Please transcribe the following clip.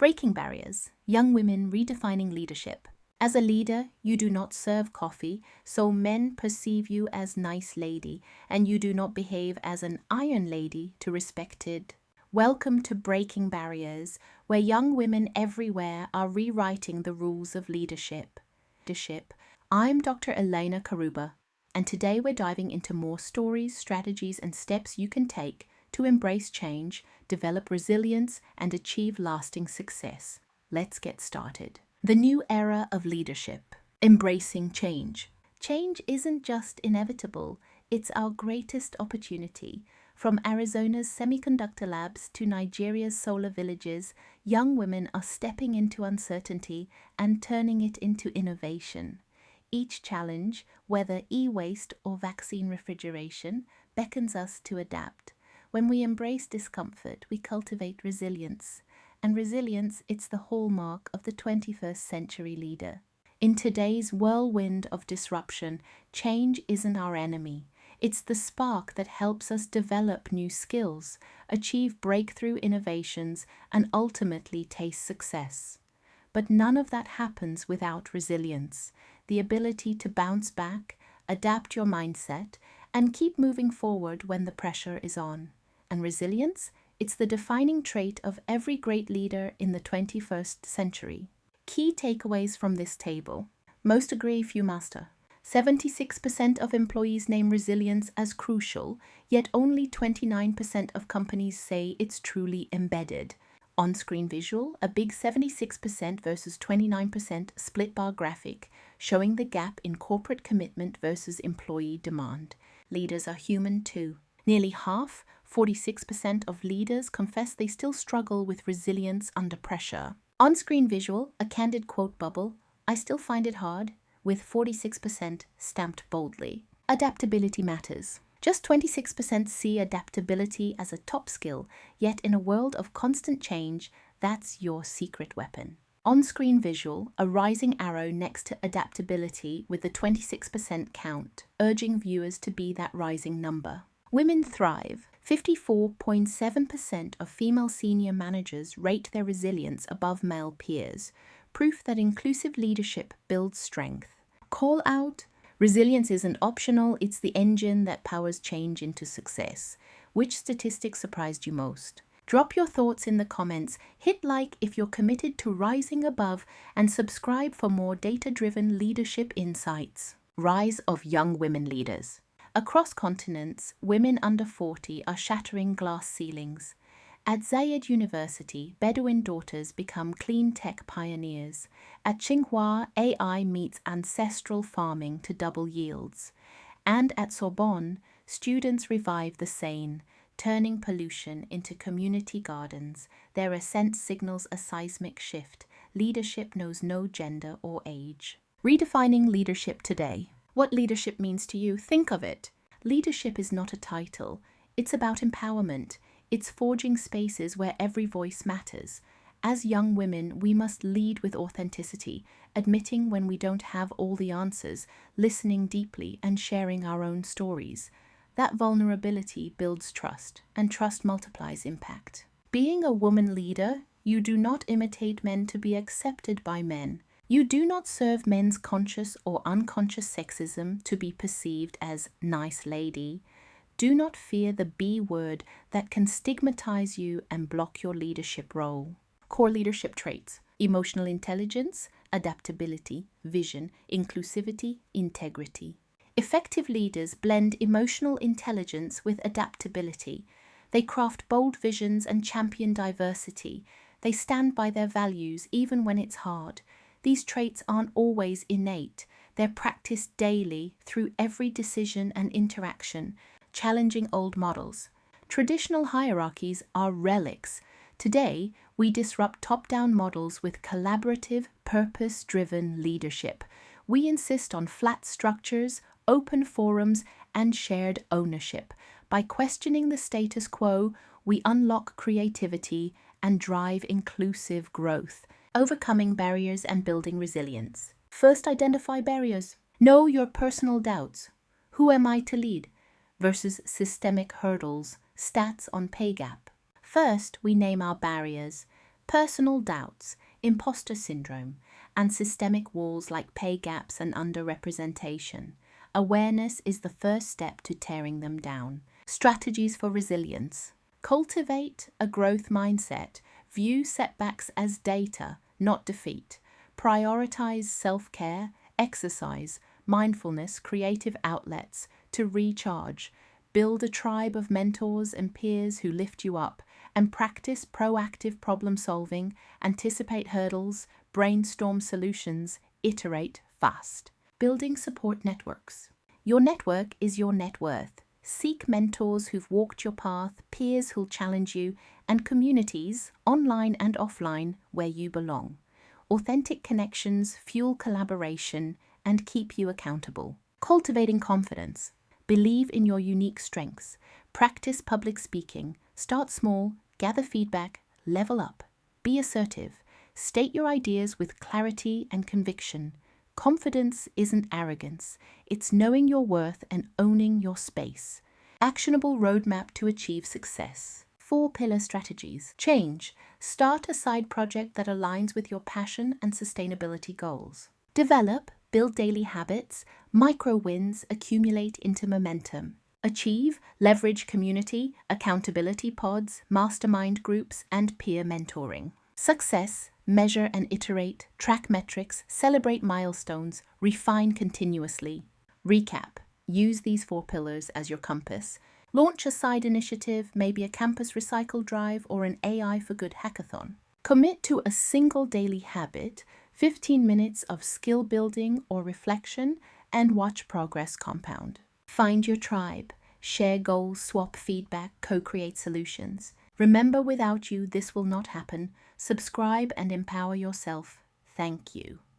Breaking barriers. Young women redefining leadership. As a leader, you do not serve coffee, so men perceive you as nice lady, and you do not behave as an iron lady to respected. Welcome to Breaking Barriers, where young women everywhere are rewriting the rules of leadership. I'm Dr. Elena Carruba, and today we're diving into more stories, strategies, and steps you can take to embrace change, develop resilience, and achieve lasting success. Let's get started. The new era of leadership. Embracing change. Change isn't just inevitable, it's our greatest opportunity. From Arizona's semiconductor labs to Nigeria's solar villages, young women are stepping into uncertainty and turning it into innovation. Each challenge, whether e-waste or vaccine refrigeration, beckons us to adapt. When we embrace discomfort, we cultivate resilience. And resilience, it's the hallmark of the 21st century leader. In today's whirlwind of disruption, change isn't our enemy. It's the spark that helps us develop new skills, achieve breakthrough innovations, and ultimately taste success. But none of that happens without resilience, the ability to bounce back, adapt your mindset, and keep moving forward when the pressure is on. And resilience? It's the defining trait of every great leader in the 21st century. Key takeaways from this table. Most agree, few master. 76% of employees name resilience as crucial, yet only 29% of companies say it's truly embedded. On-screen visual, a big 76% versus 29% split bar graphic, showing the gap in corporate commitment versus employee demand. Leaders are human too. Nearly half, 46% of leaders confess they still struggle with resilience under pressure. On-screen visual, a candid quote bubble, I still find it hard, with 46% stamped boldly. Adaptability matters. Just 26% see adaptability as a top skill, yet in a world of constant change, that's your secret weapon. On-screen visual, a rising arrow next to adaptability with the 26% count, urging viewers to be that rising number. Women thrive. 54.7% of female senior managers rate their resilience above male peers, proof that inclusive leadership builds strength. Call out. Resilience isn't optional, it's the engine that powers change into success. Which statistic surprised you most? Drop your thoughts in the comments, hit like if you're committed to rising above, and subscribe for more data-driven leadership insights. Rise of young women leaders. Across continents, women under 40 are shattering glass ceilings. At Zayed University, Bedouin daughters become clean tech pioneers. At Tsinghua, AI meets ancestral farming to double yields. And at Sorbonne, students revive the Seine, turning pollution into community gardens. Their ascent signals a seismic shift. Leadership knows no gender or age. Redefining leadership today. What leadership means to you, think of it. Leadership is not a title. It's about empowerment. It's forging spaces where every voice matters. As young women, we must lead with authenticity, admitting when we don't have all the answers, listening deeply, and sharing our own stories. That vulnerability builds trust, and trust multiplies impact. Being a woman leader, you do not imitate men to be accepted by men. You do not serve men's conscious or unconscious sexism to be perceived as nice lady. Do not fear the B word that can stigmatize you and block your leadership role. Core leadership traits: emotional intelligence, adaptability, vision, inclusivity, integrity. Effective leaders blend emotional intelligence with adaptability. They craft bold visions and champion diversity. They stand by their values even when it's hard. These traits aren't always innate. They're practiced daily through every decision and interaction, challenging old models. Traditional hierarchies are relics. Today, we disrupt top-down models with collaborative, purpose-driven leadership. We insist on flat structures, open forums, and shared ownership. By questioning the status quo, we unlock creativity and drive inclusive growth. Overcoming barriers and building resilience. First, identify barriers. Know your personal doubts. Who am I to lead? Versus systemic hurdles, stats on pay gap. First, we name our barriers. Personal doubts, imposter syndrome, and systemic walls like pay gaps and underrepresentation. Awareness is the first step to tearing them down. Strategies for resilience. Cultivate a growth mindset. View setbacks as data, not defeat. Prioritize self-care, exercise, mindfulness, creative outlets to recharge. Build a tribe of mentors and peers who lift you up, and practice proactive problem solving, anticipate hurdles, brainstorm solutions, iterate fast. Building support networks. Your network is your net worth. Seek mentors who've walked your path, peers who'll challenge you, and communities, online and offline, where you belong. Authentic connections fuel collaboration and keep you accountable. Cultivating confidence. Believe in your unique strengths. Practice public speaking. Start small, gather feedback, level up. Be assertive. State your ideas with clarity and conviction. Confidence isn't arrogance. It's knowing your worth and owning your space. Actionable roadmap to achieve success. 4-pillar strategies. Change. Start a side project that aligns with your passion and sustainability goals. Develop. Build daily habits. Micro wins accumulate into momentum. Achieve. Leverage community, accountability pods, mastermind groups, and peer mentoring. Success. Measure and iterate, track metrics, celebrate milestones, refine continuously. Recap. Use these 4 pillars as your compass. Launch a side initiative, maybe a campus recycle drive or an AI for Good hackathon. Commit to a single daily habit, 15 minutes of skill building or reflection, and watch progress compound. Find your tribe. Share goals, swap feedback, co-create solutions. Remember, without you, this will not happen. Subscribe and empower yourself. Thank you.